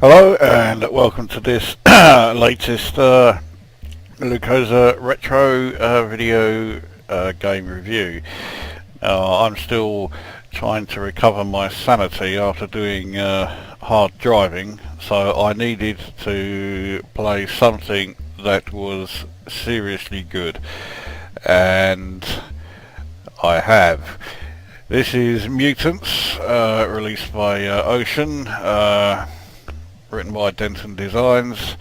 Hello and welcome to this latest Lukozer retro video game review. I'm still trying to recover my sanity after doing hard driving, so I needed to play something that was seriously good, and I have. This is Mutants, released by Ocean, written by Denton Designs,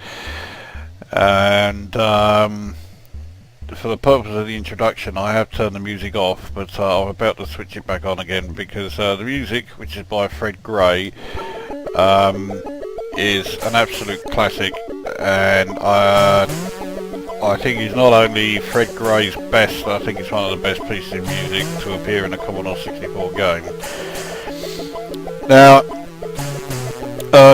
and for the purpose of the introduction I have turned the music off, but I'm about to switch it back on again because the music, which is by Fred Gray, is an absolute classic, and I think he's not only Fred Gray's best, I think it's one of the best pieces of music to appear in a Commodore 64 game. Now,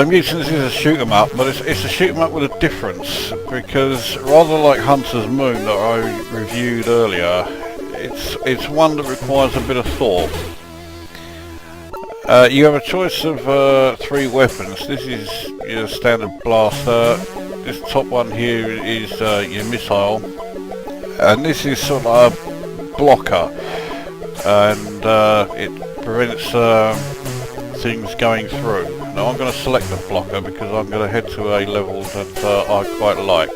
Mutants is a shoot 'em up, but it's a shoot 'em up with a difference, because rather like Hunter's Moon that I reviewed earlier, it's one that requires a bit of thought. You have a choice of 3 weapons. This is your standard blaster. This top one here is your missile, and this is sort of a blocker, and it prevents things going through. Now I'm going to select the blocker because I'm going to head to a level that I quite like.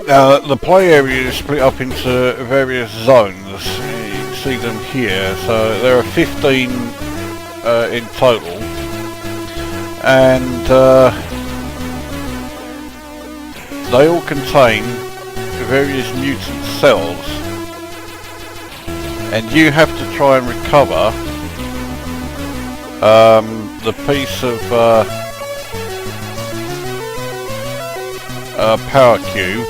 Now the play area is split up into various zones. You can see them here, so there are 15 in total, and they all contain various mutant cells, and you have to try and recover the piece of power cube.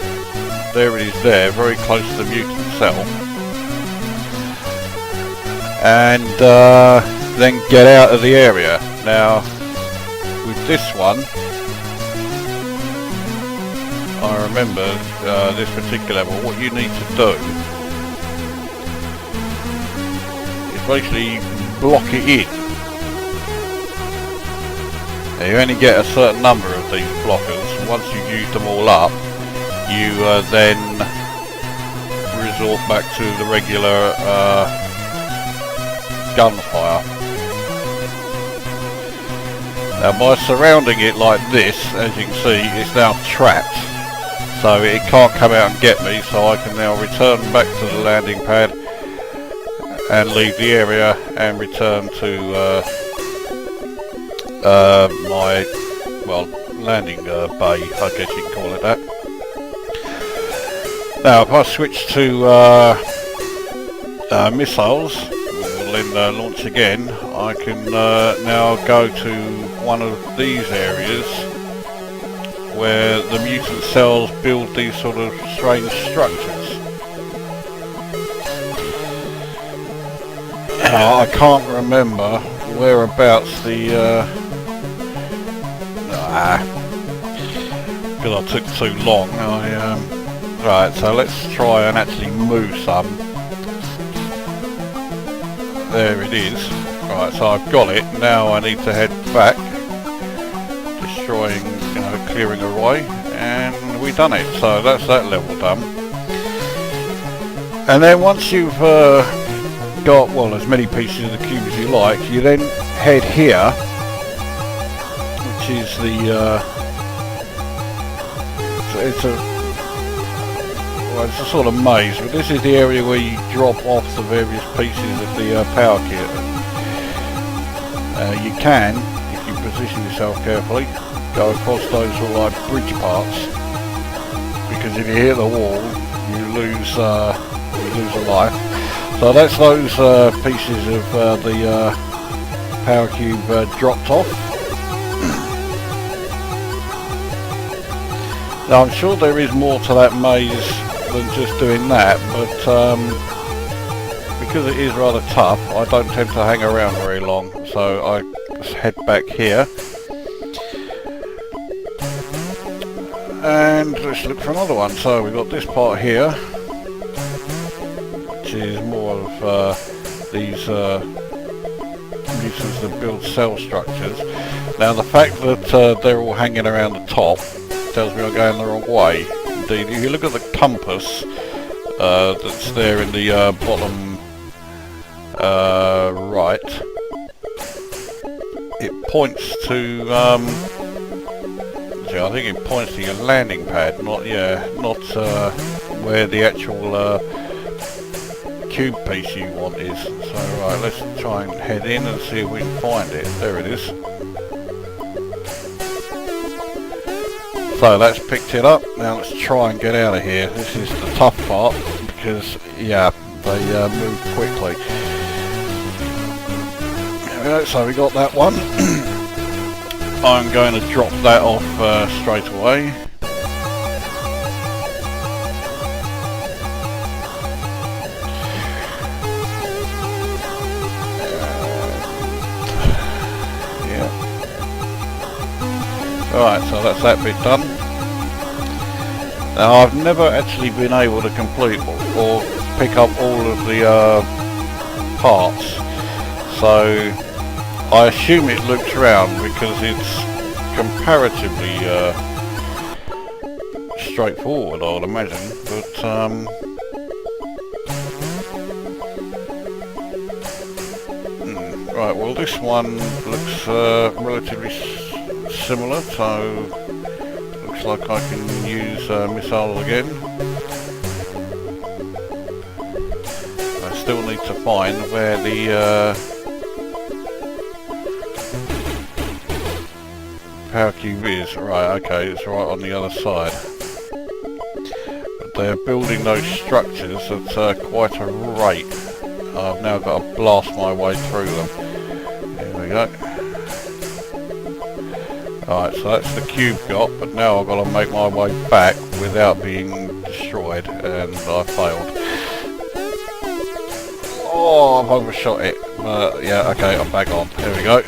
There it is, there, very close to the mutant cell, and then get out of the area. Now with this one, I remember this particular level, what you need to do is basically block it in. Now, you only get a certain number of these blockers. Once you've used them all up, you then resort back to the regular gunfire. Now by surrounding it like this, as you can see, it's now trapped, so it can't come out and get me, so I can now return back to the landing pad and leave the area and return to my, well, landing bay, I guess you can call it that. Now if I switch to missiles, we'll then launch again, I can now go to one of these areas where the mutant cells build these sort of strange structures. Now I can't remember whereabouts the because I took too long. Right, so let's try and actually move some. There it is. Right, so I've got it. Now I need to head back, destroying, clearing away, and we've done it. So that's that level done. And then once you've got, well, as many pieces of the cube as you like, you then head here, which is the it's a sort of maze, but this is the area where you drop off the various pieces of the power kit. You can, if you position yourself carefully, go across those sort of like bridge parts, because if you hit the wall, you lose a life. So that's those pieces of the power cube dropped off. Now I'm sure there is more to that maze than just doing that, but because it is rather tough, I don't tend to hang around very long, so I just head back here and let's look for another one. So we've got this part here, which is more of these pieces that build cell structures. Now the fact that they're all hanging around the top tells me I'm going the wrong way. Indeed, if you look at the compass that's there in the bottom right, it points to I think it points to your landing pad, not where the actual cube piece you want is. So right, let's try and head in and see if we can find it. There it is. So that's picked it up. Now let's try and get out of here. This is the tough part because yeah, they move quickly. There we go, so we got that one. I'm going to drop that off straight away. Alright, so that's that bit done. Now I've never actually been able to complete or pick up all of the parts, so I assume it loops around because it's comparatively straightforward, I would imagine, but right, well this one looks relatively similar, so looks like I can use missiles again. I still need to find where the power cube is. Right, okay, it's right on the other side. But they're building those structures at quite a rate. I've now got to blast my way through them. Here we go. Alright, so that's the cube got, but now I've got to make my way back without being destroyed, and I failed. Oh, I've overshot it. Yeah, okay, I'm back on. There we go.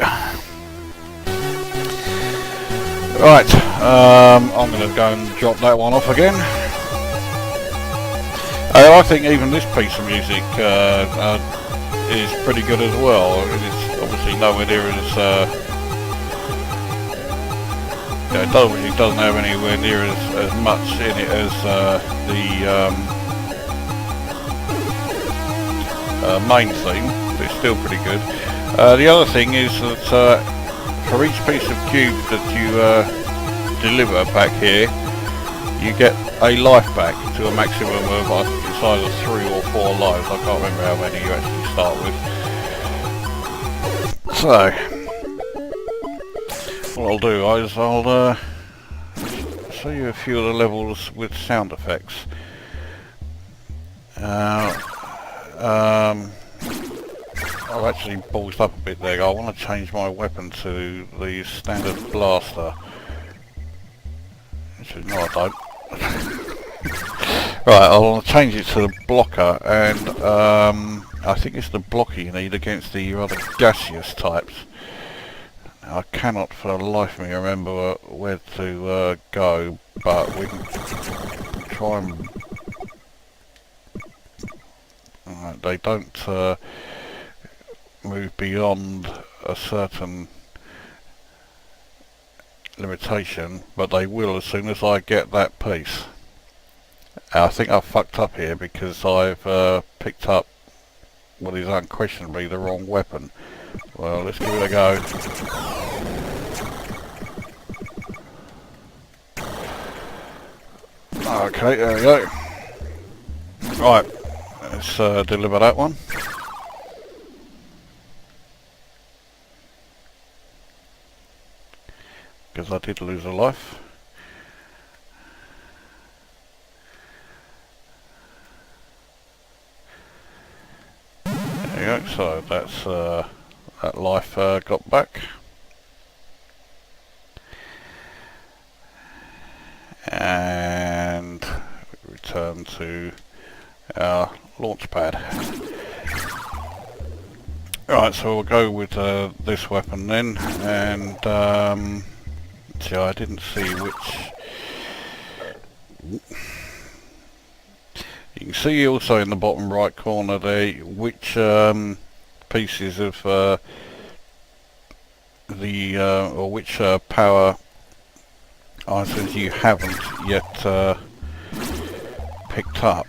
Right, I'm going to go and drop that one off again. I think even this piece of music is pretty good as well. It's obviously nowhere near as... it obviously doesn't have anywhere near as much in it as the main theme, but it's still pretty good. The other thing is that for each piece of cube that you deliver back here, you get a life back to a maximum of it's either 3 or 4 lives. I can't remember how many you actually start with. So what I'll do is I'll show you a few of the levels with sound effects. I've actually ballsed up a bit there. I want to change my weapon to the standard blaster. Actually, no I don't. Right, I want to change it to the blocker, and I think it's the blocker you need against the rather gaseous types. I cannot for the life of me remember where to go, but we can try and... they don't move beyond a certain limitation, but they will as soon as I get that piece. I think I've fucked up here because I've picked up what is unquestionably the wrong weapon. Well, let's give it a go. Okay, there we go. Right, let's deliver that one. Because I did lose a life. There you go, so that's that life got back. And return to our launch pad. Right, so we'll go with this weapon then, and see, I didn't see which... You can see also in the bottom right corner there which pieces of the or which power items you haven't yet picked up.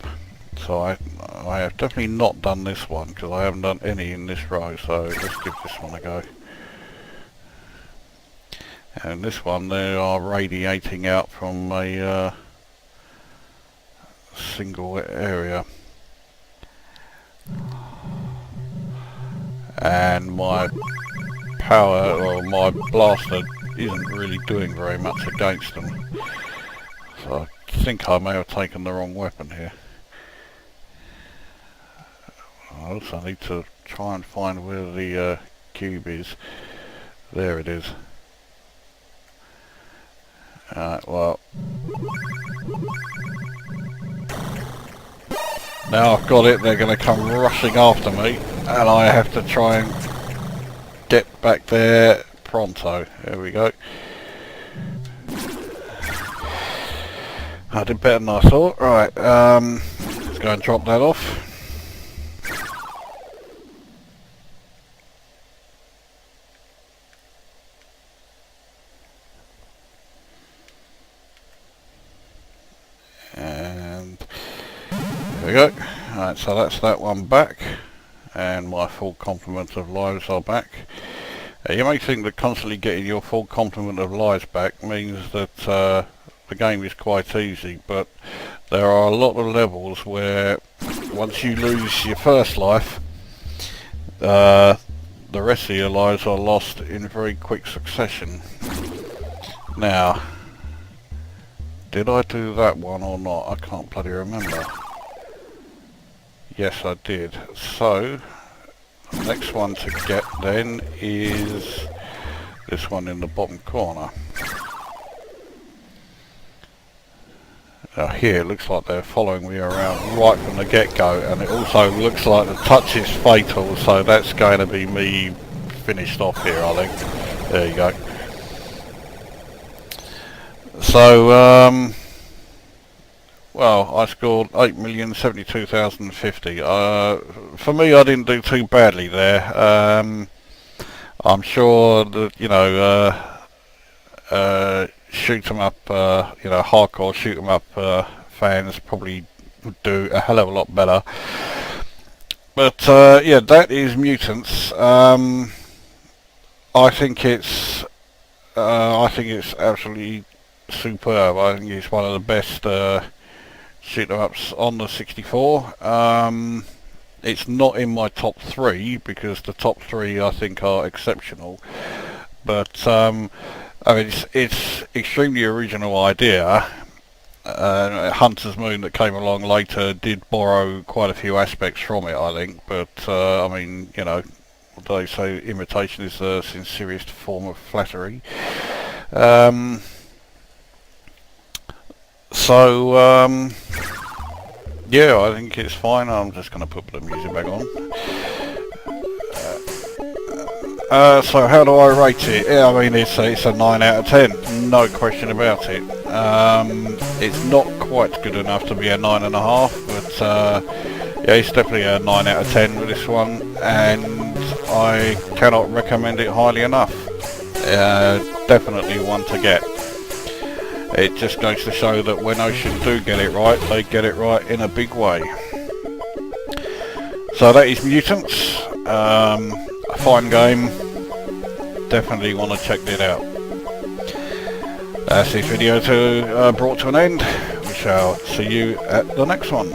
So I have definitely not done this one because I haven't done any in this row, so let's give this one a go. And this one, they are radiating out from a single area. And my power, or my blaster, isn't really doing very much against them. So I think I may have taken the wrong weapon here. I also need to try and find where the cube is. There it is. Well, now I've got it, they're going to come rushing after me, and I have to try and get back there pronto. There we go. I did better than I thought. Right, let's go and drop that off. And there we go. Alright, so that's that one back, and my full complement of lives are back. You may think that constantly getting your full complement of lives back means that the game is quite easy, but there are a lot of levels where once you lose your first life, the rest of your lives are lost in very quick succession. Now, did I do that one or not? I can't bloody remember. Yes, I did. So, the next one to get then is this one in the bottom corner. Now here it looks like they're following me around right from the get-go, and it also looks like the touch is fatal, so that's going to be me finished off here, I think. There you go. So, well, I scored 8,072,050. For me, I didn't do too badly there. I'm sure that, you know, shoot 'em up, you know, hardcore shoot 'em up fans probably would do a hell of a lot better. But yeah, that is Mutants. I think it's absolutely superb. I think it's one of the best shoot 'em ups on the 64. It's not in my top 3 because the top 3 I think are exceptional, but I mean it's extremely original idea. Hunter's Moon that came along later did borrow quite a few aspects from it, I think, but I mean, you know, they say imitation is the sincerest form of flattery. So yeah, I think it's fine. I'm just going to put the music back on. So how do I rate it? Yeah, I mean it's a 9 out of 10, no question about it. It's not quite good enough to be a 9.5, but yeah, it's definitely a 9 out of 10 with this one, and I cannot recommend it highly enough. Definitely one to get. It just goes to show that when Ocean do get it right, they get it right in a big way. So that is Mutants. A fine game. Definitely want to check it out. That's this video brought to an end. We shall see you at the next one.